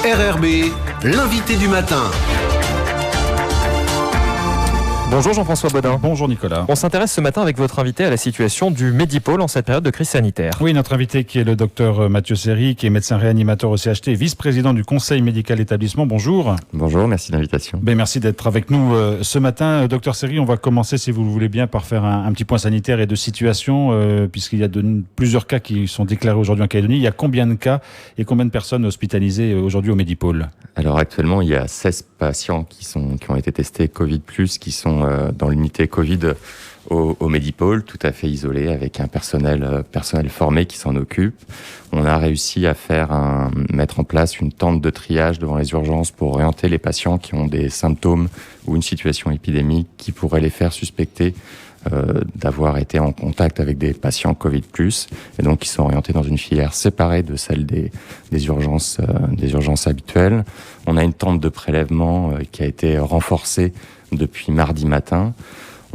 RRB, l'invité du matin. Bonjour Jean-François Bodin. Bonjour Nicolas. On s'intéresse ce matin avec votre invité à la situation du Medipôle en cette période de crise sanitaire. Oui, notre invité qui est le docteur Mathieu Serry, qui est médecin réanimateur au CHT, vice-président du conseil médical établissement. Bonjour. Bonjour, merci de l'invitation. Merci d'être avec nous ce matin. Docteur Serry, on va commencer, si vous le voulez bien, par faire un petit point sanitaire et de situation, puisqu'il y a plusieurs cas qui sont déclarés aujourd'hui en Calédonie. Il y a combien de cas et combien de personnes hospitalisées aujourd'hui au Medipôle ? Alors actuellement, il y a 16 patients qui ont été testés Covid+, qui sont dans l'unité Covid au Medipôle, tout à fait isolés, avec un personnel formé qui s'en occupe. On a réussi à mettre en place une tente de triage devant les urgences pour orienter les patients qui ont des symptômes ou une situation épidémique qui pourrait les faire suspecter d'avoir été en contact avec des patients Covid+, et donc qui sont orientés dans une filière séparée de celle des urgences habituelles. On a une tente de prélèvement qui a été renforcée depuis mardi matin.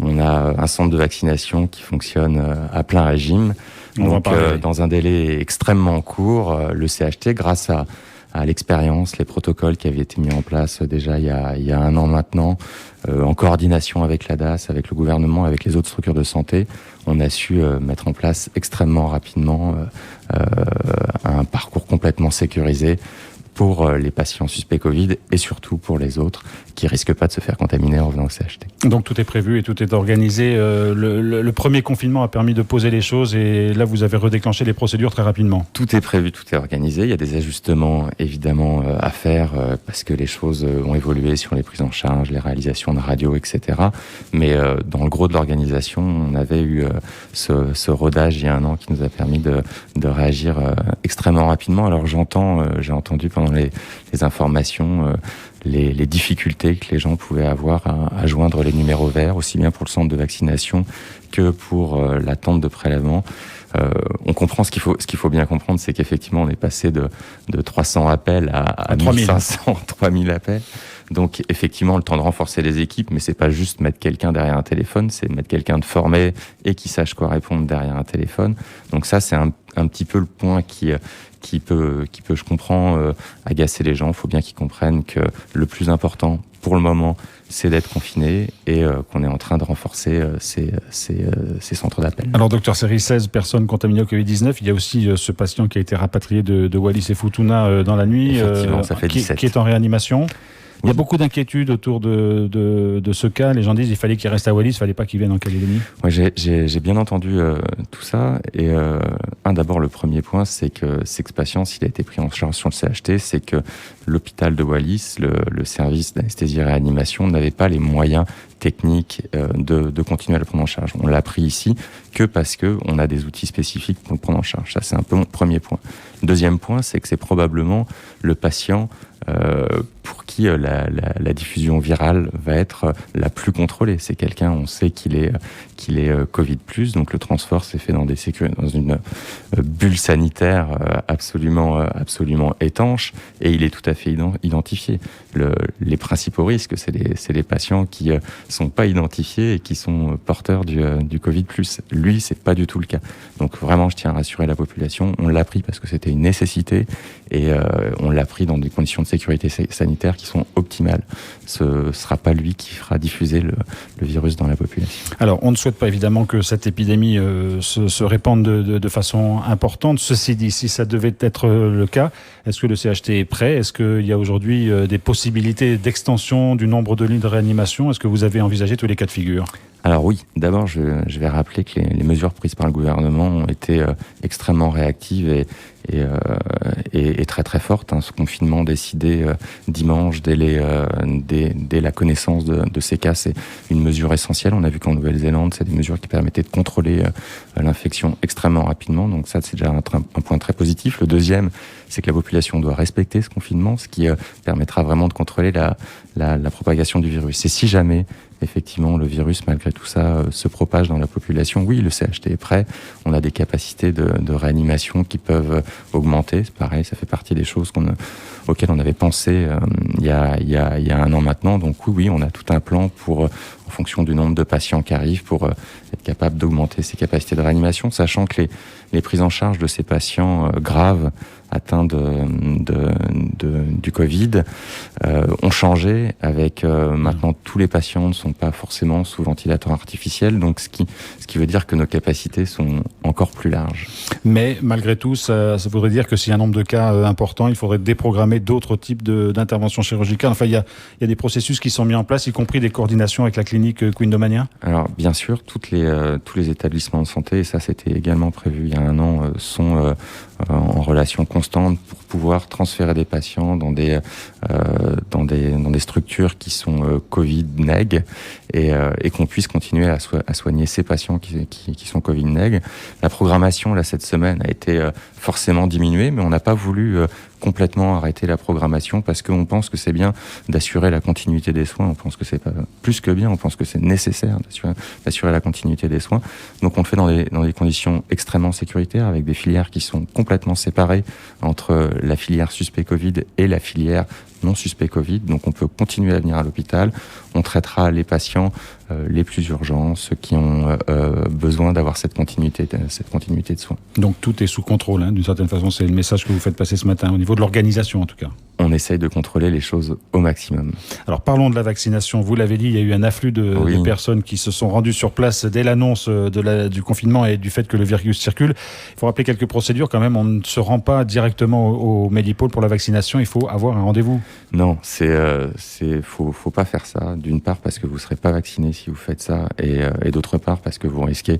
On a un centre de vaccination qui fonctionne à plein régime. Donc, dans un délai extrêmement court, le CHT, grâce à l'expérience, les protocoles qui avaient été mis en place déjà il y a un an maintenant, en coordination avec la DAS, avec le gouvernement, avec les autres structures de santé, on a su mettre en place extrêmement rapidement un parcours complètement sécurisé pour les patients suspects Covid et surtout pour les autres qui risquent pas de se faire contaminer en venant au CHT. Donc tout est prévu et tout est organisé. Le premier confinement a permis de poser les choses et là vous avez redéclenché les procédures très rapidement. Tout est prévu, tout est organisé. Il y a des ajustements évidemment à faire parce que les choses ont évolué sur les prises en charge, les réalisations de radio, etc. Mais dans le gros de l'organisation, on avait eu ce rodage il y a un an qui nous a permis de réagir extrêmement rapidement. Alors j'ai entendu pendant les informations les difficultés que les gens pouvaient avoir à joindre les numéros verts, aussi bien pour le centre de vaccination que pour la tente de prélèvement. On comprend ce qu'il faut bien comprendre, c'est qu'effectivement on est passé de 300 appels à 1500, 3000 appels. Donc effectivement le temps de renforcer les équipes, mais c'est pas juste mettre quelqu'un derrière un téléphone, c'est mettre quelqu'un de formé et qui sache quoi répondre derrière un téléphone. Donc ça c'est un petit peu le point qui peut, je comprends, agacer les gens. Il faut bien qu'ils comprennent que le plus important pour le moment, c'est d'être confiné et qu'on est en train de renforcer ces centres d'appel. Alors, docteur Serry, 16 personnes contaminées au Covid-19. Il y a aussi ce patient qui a été rapatrié de Wallis et Futuna dans la nuit, effectivement, ça fait 17. Qui est en réanimation. Il y a beaucoup d'inquiétudes autour de ce cas. Les gens disent qu'il fallait qu'il reste à Wallis, il ne fallait pas qu'il vienne en Calédonie. Moi, j'ai bien entendu tout ça. Et d'abord, le premier point, c'est que ce patient, s'il a été pris en charge sur le CHT, c'est que l'hôpital de Wallis, le service d'anesthésie et réanimation, n'avait pas les moyens techniques de continuer à le prendre en charge. On l'a pris ici que parce que on a des outils spécifiques pour le prendre en charge. Ça, c'est un peu mon premier point. Deuxième point, c'est que c'est probablement le patient pour qui la diffusion virale va être la plus contrôlée. C'est quelqu'un, on sait qu'il est Covid+, donc le transfert s'est fait dans une bulle sanitaire absolument étanche, et il est tout à fait identifié. Les principaux risques, c'est les patients qui sont pas identifiés et qui sont porteurs du Covid+. Lui, c'est pas du tout le cas. Donc vraiment, je tiens à rassurer la population. On l'a pris parce que c'était une nécessité et on l'a pris dans des conditions de sécurité sanitaire qui sont optimales. Ce sera pas lui qui fera diffuser le virus dans la population. Alors, on ne souhaite pas évidemment que cette épidémie se répande de façon importante. Ceci dit, si ça devait être le cas, est-ce que le CHT est prêt ? Est-ce qu'il y a aujourd'hui des possibilités d'extension du nombre de lits de réanimation ? Est-ce que vous avez envisagé tous les cas de figure ? Alors oui, d'abord je vais rappeler que les mesures prises par le gouvernement ont été extrêmement réactives et très très fortes. Ce confinement décidé dimanche dès la connaissance de ces cas, c'est une mesure essentielle. On a vu qu'en Nouvelle-Zélande, c'est des mesures qui permettaient de contrôler l'infection extrêmement rapidement. Donc ça, c'est déjà un point très positif. Le deuxième, c'est que la population doit respecter ce confinement, ce qui permettra vraiment de contrôler la propagation du virus. Et si jamais effectivement le virus malgré tout ça se propage dans la population, oui, le CHT est prêt, on a des capacités de réanimation qui peuvent augmenter, c'est pareil, ça fait partie des choses auxquelles on avait pensé il y a un an maintenant. Donc oui, on a tout un plan pour, en fonction du nombre de patients qui arrivent, pour être capable d'augmenter ces capacités de réanimation, sachant que les prises en charge de ces patients graves atteints du Covid ont changé avec maintenant tous les patients ne sont pas forcément sous ventilateur artificiel, donc ce qui veut dire que nos capacités sont encore plus larges. Mais malgré tout, ça voudrait dire que s'il y a un nombre de cas important, il faudrait déprogrammer d'autres types d'interventions chirurgicales. Enfin, il y a des processus qui sont mis en place, y compris des coordinations avec la clinique Queen Domania. Alors, bien sûr, tous les établissements de santé, et ça c'était également prévu il y a un an, sont en relation constante pour pouvoir transférer des patients dans des structures qui sont Covid-neg et qu'on puisse continuer à soigner ces patients qui sont Covid-neg. La programmation, là, cette semaine, a été forcément diminuée, mais on n'a pas voulu complètement arrêter la programmation parce qu'on pense que c'est bien d'assurer la continuité des soins. On pense que c'est pas plus que bien, on pense que c'est nécessaire d'assurer la continuité des soins. Donc on le fait dans des conditions extrêmement sécuritaires avec des filières qui sont complètement séparées entre la filière suspect Covid et la filière non suspect Covid. Donc on peut continuer à venir à l'hôpital. On traitera les patients les plus urgents, ceux qui ont besoin d'avoir cette continuité de soins. Donc tout est sous contrôle, hein, d'une certaine façon. C'est le message que vous faites passer ce matin, au niveau de l'organisation en tout cas. On essaye de contrôler les choses au maximum. Alors parlons de la vaccination. Vous l'avez dit, il y a eu un afflux de personnes qui se sont rendues sur place dès l'annonce du confinement et du fait que le virus circule. Il faut rappeler quelques procédures quand même. On ne se rend pas directement au Medipôle pour la vaccination. Il faut avoir un rendez-vous. Non, faut pas faire ça. D'une part parce que vous serez pas vacciné si vous faites ça, et d'autre part parce que vous risquez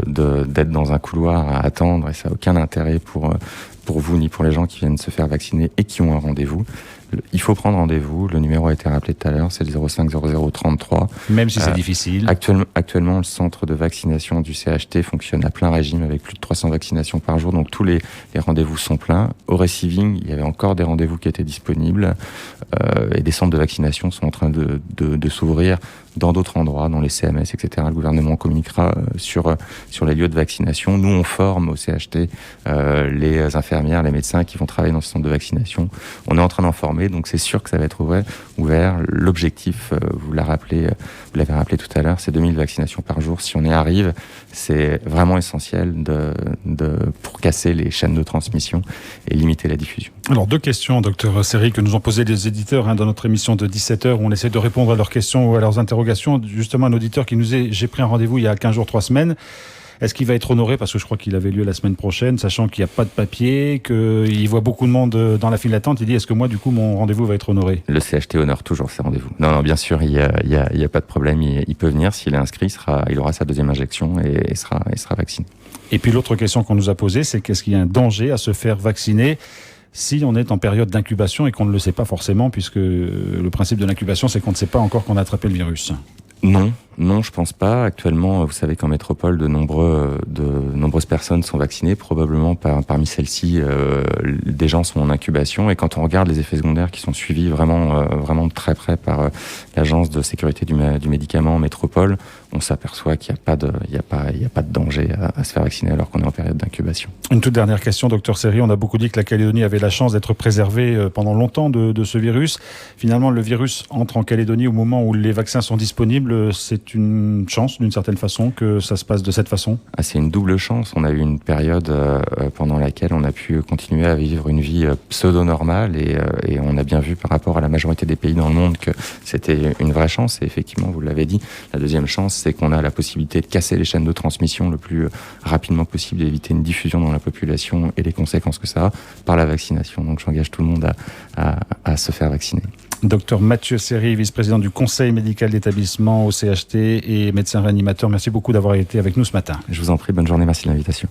d'être dans un couloir à attendre et ça n'a aucun intérêt pour vous ni pour les gens qui viennent se faire vacciner et qui ont un rendez-vous. Il faut prendre rendez-vous. Le numéro a été rappelé tout à l'heure, c'est le 05 00 33. Même si c'est difficile. Actuellement, le centre de vaccination du CHT fonctionne à plein régime avec plus de 300 vaccinations par jour. Donc tous les rendez-vous sont pleins. Au Receiving, il y avait encore des rendez-vous qui étaient disponibles et des centres de vaccination sont en train de s'ouvrir dans d'autres endroits, dans les CMS, etc. Le gouvernement communiquera sur les lieux de vaccination. Nous, on forme au CHT les infirmières, les médecins qui vont travailler dans ce centre de vaccination. On est en train d'en former, donc c'est sûr que ça va être ouvert. L'objectif, vous l'avez rappelé tout à l'heure, c'est 2000 vaccinations par jour. Si on y arrive, c'est vraiment essentiel pour casser les chaînes de transmission et limiter la diffusion. Alors, 2 questions, docteur Serry, que nous ont posées les éditeurs dans notre émission de 17h, où on essaie de répondre à leurs questions ou à leurs interrogations. Justement, un auditeur qui nous dit « J'ai pris un rendez-vous il y a 15 jours, 3 semaines. Est-ce qu'il va être honoré ?» Parce que je crois qu'il avait lieu la semaine prochaine, sachant qu'il n'y a pas de papier, qu'il voit beaucoup de monde dans la file d'attente. Il dit « Est-ce que moi, du coup, mon rendez-vous va être honoré ?» Le CHT honore toujours ses rendez-vous. Non, bien sûr, il y a pas de problème. Il peut venir. S'il est inscrit, il aura sa 2e injection et sera vacciné. Et puis l'autre question qu'on nous a posée, c'est qu'est-ce qu'il y a un danger à se faire vacciner si on est en période d'incubation et qu'on ne le sait pas forcément, puisque le principe de l'incubation, c'est qu'on ne sait pas encore qu'on a attrapé le virus. Non, je pense pas. Actuellement, vous savez qu'en métropole, de nombreuses personnes sont vaccinées. Probablement parmi celles-ci, des gens sont en incubation. Et quand on regarde les effets secondaires qui sont suivis vraiment de très près par l'Agence de sécurité du médicament en métropole, on s'aperçoit qu'il n'y a pas de danger à se faire vacciner alors qu'on est en période d'incubation. Une toute dernière question, docteur Serry. On a beaucoup dit que la Calédonie avait la chance d'être préservée pendant longtemps de ce virus. Finalement, le virus entre en Calédonie au moment où les vaccins sont disponibles. C'est une chance, d'une certaine façon, que ça se passe de cette façon? C'est une double chance. On a eu une période pendant laquelle on a pu continuer à vivre une vie pseudo-normale et on a bien vu par rapport à la majorité des pays dans le monde que c'était une vraie chance. Et effectivement, vous l'avez dit, la deuxième chance, c'est qu'on a la possibilité de casser les chaînes de transmission le plus rapidement possible, d'éviter une diffusion dans la population et les conséquences que ça a par la vaccination. Donc j'engage tout le monde à se faire vacciner. Docteur Mathieu Serry, vice-président du Conseil médical d'établissement au CHT et médecin réanimateur, merci beaucoup d'avoir été avec nous ce matin. Je vous en prie, bonne journée, merci de l'invitation.